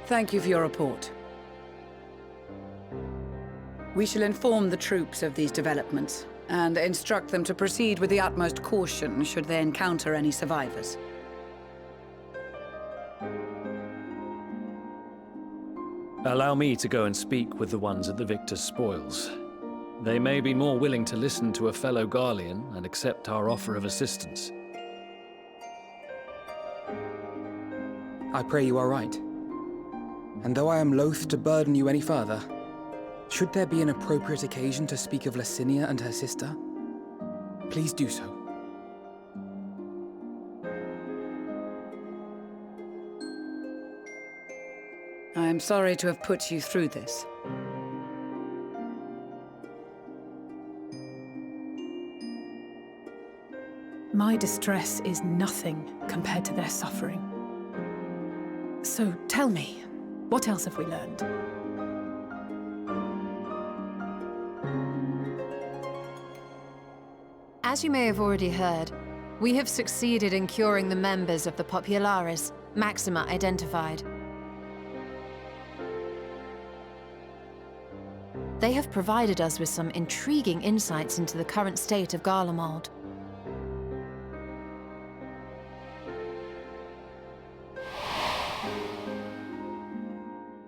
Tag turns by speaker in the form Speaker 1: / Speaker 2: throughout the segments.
Speaker 1: Thank you for your report. We shall inform the troops of these developments, and instruct them to proceed with the utmost caution should they encounter any survivors.
Speaker 2: Allow me to go and speak with the ones at the victor's spoils. They may be more willing to listen to a fellow Garlean and accept our offer of assistance.
Speaker 3: I pray you are right. And though I am loath to burden you any further, should there be an appropriate occasion to speak of Licinia and her sister, please do so.
Speaker 1: I am sorry to have put you through this.
Speaker 4: My distress is nothing compared to their suffering. So tell me, what else have we learned?
Speaker 5: As you may have already heard, we have succeeded in curing the members of the Popularis, Maxima identified. They have provided us with some intriguing insights into the current state of Garlemald.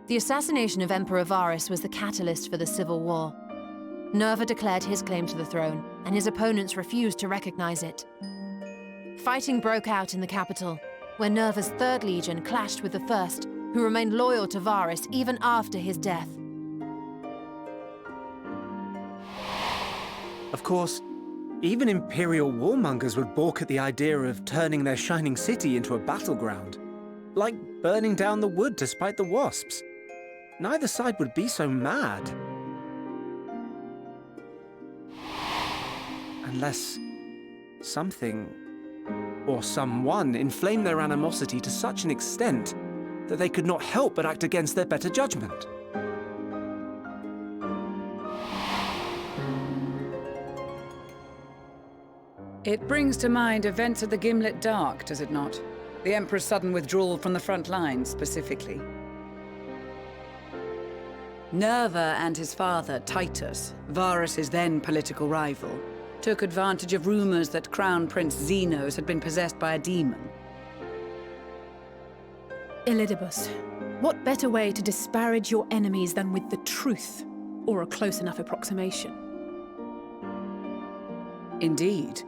Speaker 5: The assassination of Emperor Varus was the catalyst for the civil war. Nerva declared his claim to the throne, and his opponents refused to recognize it. Fighting broke out in the capital, where Nerva's Third Legion clashed with the First, who remained loyal to Varus even after his death.
Speaker 6: Of course, even Imperial warmongers would balk at the idea of turning their shining city into a battleground. Like burning down the wood to spite the wasps. Neither side would be so mad. Unless something or someone inflamed their animosity to such an extent that they could not help but act against their better judgment.
Speaker 1: It brings to mind events at the Gimlet Dark, does it not? The Emperor's sudden withdrawal from the front lines, specifically. Nerva and his father, Titus, Varus's then political rival, took advantage of rumors that Crown Prince Zenos had been possessed by a demon.
Speaker 4: Elidibus, what better way to disparage your enemies than with the truth, or a close enough approximation?
Speaker 1: Indeed.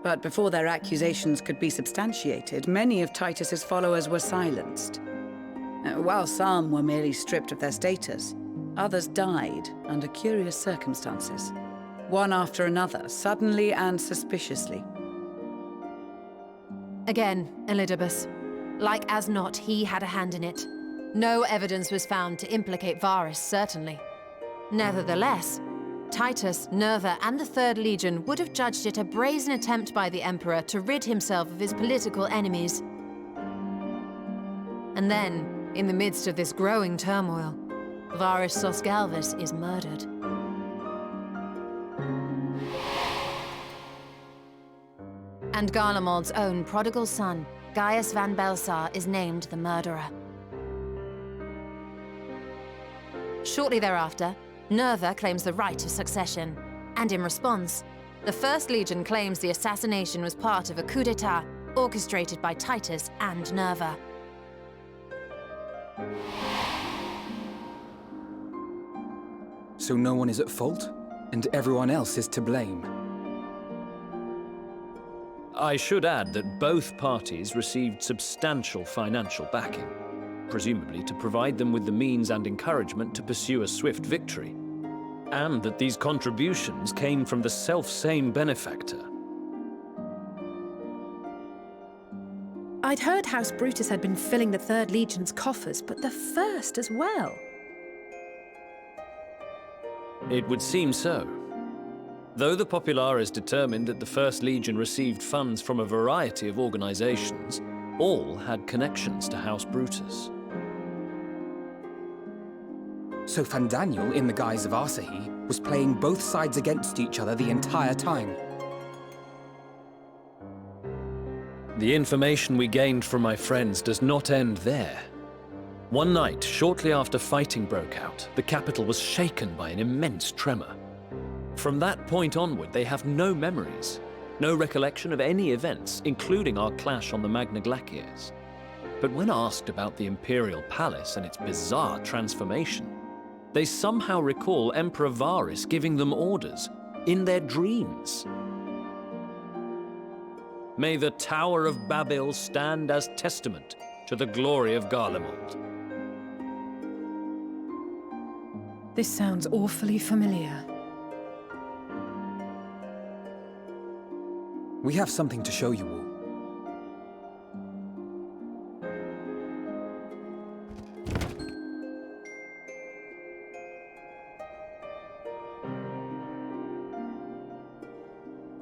Speaker 1: But before their accusations could be substantiated, many of Titus's followers were silenced. While some were merely stripped of their status, others died under curious circumstances. One after another, suddenly and suspiciously.
Speaker 5: Again, Elidibus. Like as not, he had a hand in it. No evidence was found to implicate Varus, certainly. Nevertheless, Titus, Nerva, and the Third Legion would have judged it a brazen attempt by the Emperor to rid himself of his political enemies. And then, in the midst of this growing turmoil, Varus Sosgalvis is murdered. And Garlemald's own prodigal son, Gaius van Belsar, is named the murderer. Shortly thereafter, Nerva claims the right of succession, and in response, the First Legion claims the assassination was part of a coup d'etat orchestrated by Titus and Nerva.
Speaker 3: So no one is at fault, and everyone else is to blame.
Speaker 2: I should add that both parties received substantial financial backing, presumably to provide them with the means and encouragement to pursue a swift victory, and that these contributions came from the self-same benefactor.
Speaker 4: I'd heard House Brutus had been filling the Third Legion's coffers, but the First as well.
Speaker 2: It would seem so. Though the Popularis determined that the First Legion received funds from a variety of organizations, all had connections to House Brutus.
Speaker 3: So Fandaniel, in the guise of Asahi, was playing both sides against each other the entire time.
Speaker 2: The information we gained from my friends does not end there. One night, shortly after fighting broke out, the capital was shaken by an immense tremor. From that point onward, they have no memories, no recollection of any events, including our clash on the Magna Glaciers. But when asked about the Imperial Palace and its bizarre transformation, they somehow recall Emperor Varys giving them orders in their dreams. May the Tower of Babel stand as testament to the glory of Garlemald.
Speaker 4: This sounds awfully familiar.
Speaker 3: We have something to show you all.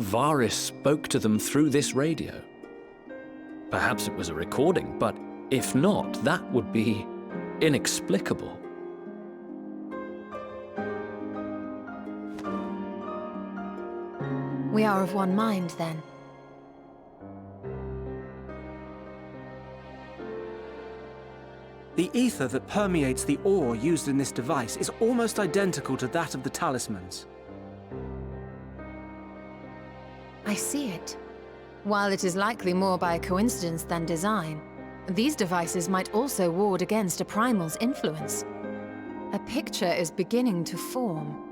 Speaker 2: Varys spoke to them through this radio. Perhaps it was a recording, but if not, that would be inexplicable.
Speaker 5: We are of one mind, then.
Speaker 6: The ether that permeates the ore used in this device is almost identical to that of the talismans.
Speaker 5: I see it. While it is likely more by coincidence than design, these devices might also ward against a primal's influence. A picture is beginning to form.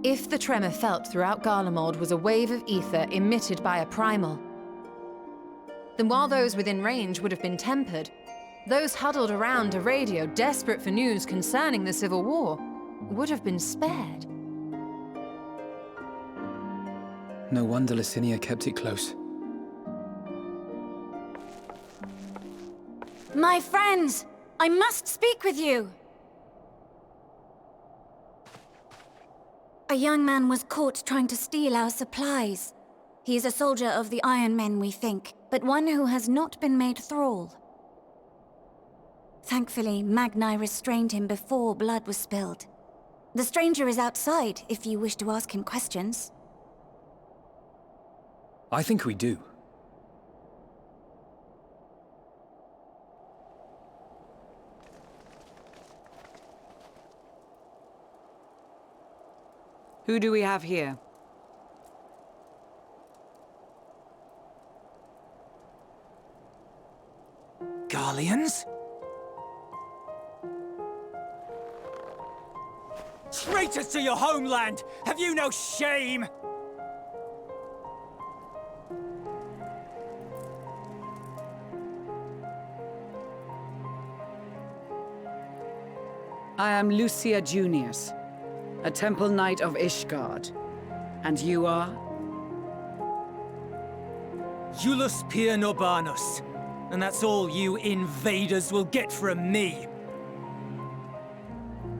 Speaker 5: If the tremor felt throughout Garlemald was a wave of ether emitted by a primal, then while those within range would have been tempered, those huddled around a radio desperate for news concerning the Civil War would have been spared.
Speaker 3: No wonder Licinia kept it close.
Speaker 7: My friends, I must speak with you. A young man was caught trying to steal our supplies. He is a soldier of the Iron Men, we think, but one who has not been made thrall. Thankfully, Magni restrained him before blood was spilled. The stranger is outside, if you wish to ask him questions.
Speaker 3: I think we do.
Speaker 1: Who do we have here?
Speaker 8: Garleans? Traitors to your homeland! Have you no shame?
Speaker 1: I am Lucia Junius, a Temple Knight of Ishgard. And you are?
Speaker 8: Jullus Pier Norbanus. And that's all you invaders will get from me.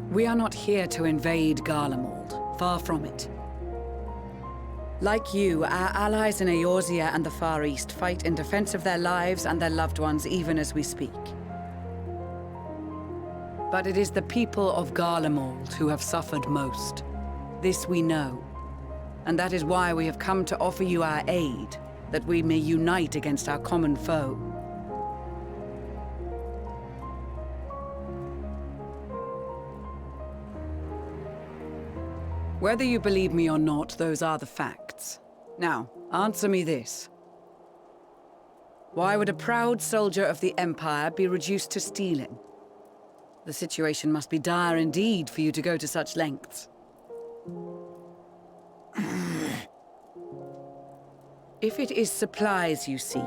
Speaker 1: We are not here to invade Garlemald. Far from it. Like you, our allies in Eorzea and the Far East fight in defense of their lives and their loved ones even as we speak. But it is the people of Garlemald who have suffered most. This we know. And that is why we have come to offer you our aid, that we may unite against our common foe. Whether you believe me or not, those are the facts. Now, answer me this. Why would a proud soldier of the Empire be reduced to stealing? The situation must be dire indeed for you to go to such lengths. If it is supplies you seek,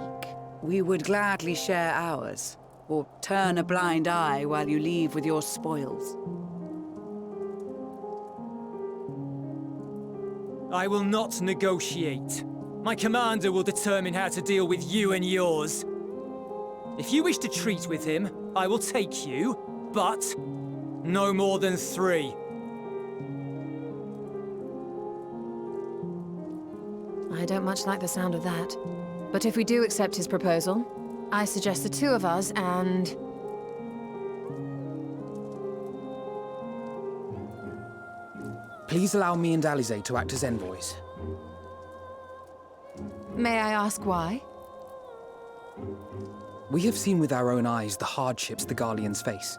Speaker 1: we would gladly share ours, or turn a blind eye while you leave with your spoils.
Speaker 8: I will not negotiate. My commander will determine how to deal with you and yours. If you wish to treat with him, I will take you, but no more than 3.
Speaker 5: I don't much like the sound of that. But if we do accept his proposal, I suggest the 2 of us and...
Speaker 3: Please allow me and Alize to act as envoys.
Speaker 5: May I ask why?
Speaker 3: We have seen with our own eyes the hardships the Garleans face,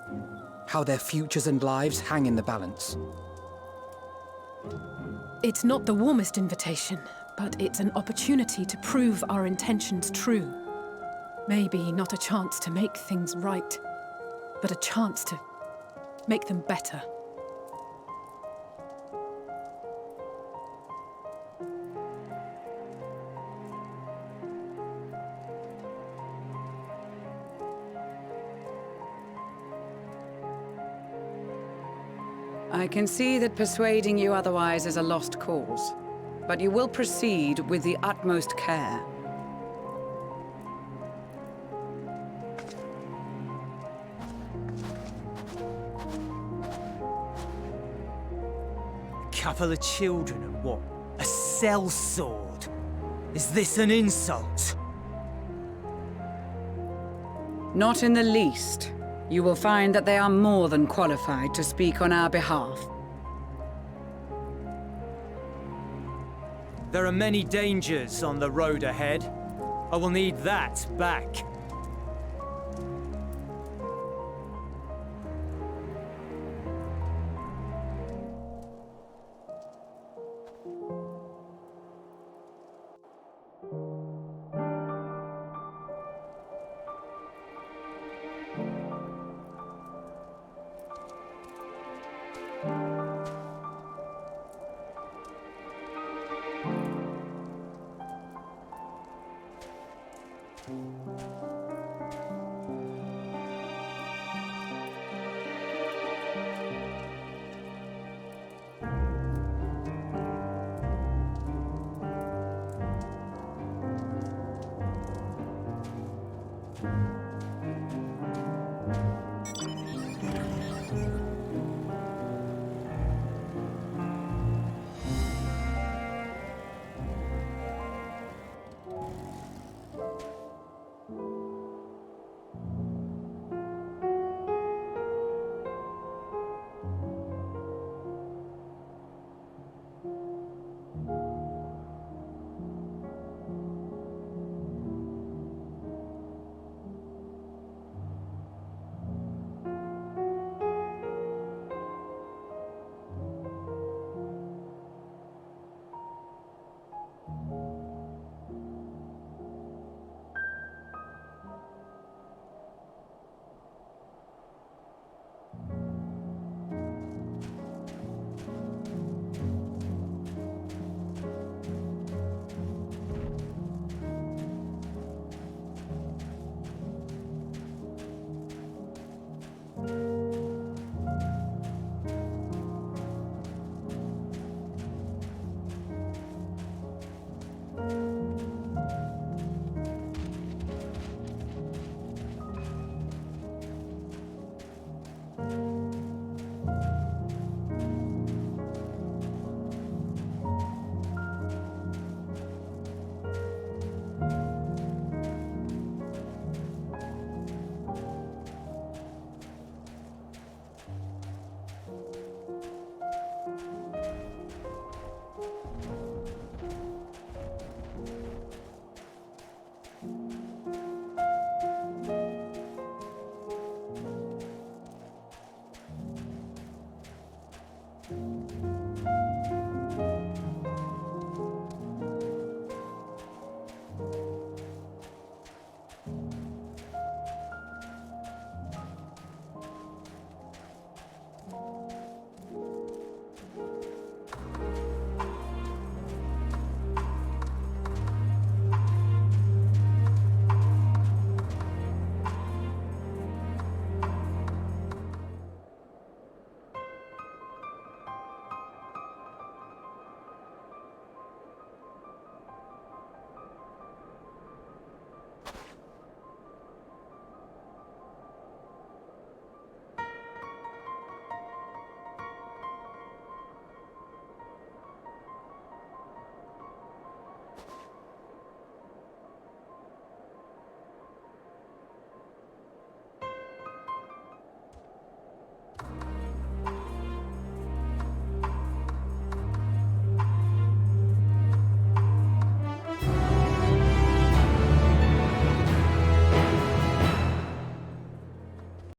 Speaker 3: how their futures and lives hang in the balance.
Speaker 4: It's not the warmest invitation, but it's an opportunity to prove our intentions true. Maybe not a chance to make things right, but a chance to make them better.
Speaker 1: I can see that persuading you otherwise is a lost cause, but you will proceed with the utmost care.
Speaker 8: Couple of children and what? A sellsword? Is this an insult?
Speaker 1: Not in the least. You will find that they are more than qualified to speak on our behalf.
Speaker 8: There are many dangers on the road ahead. I will need that back.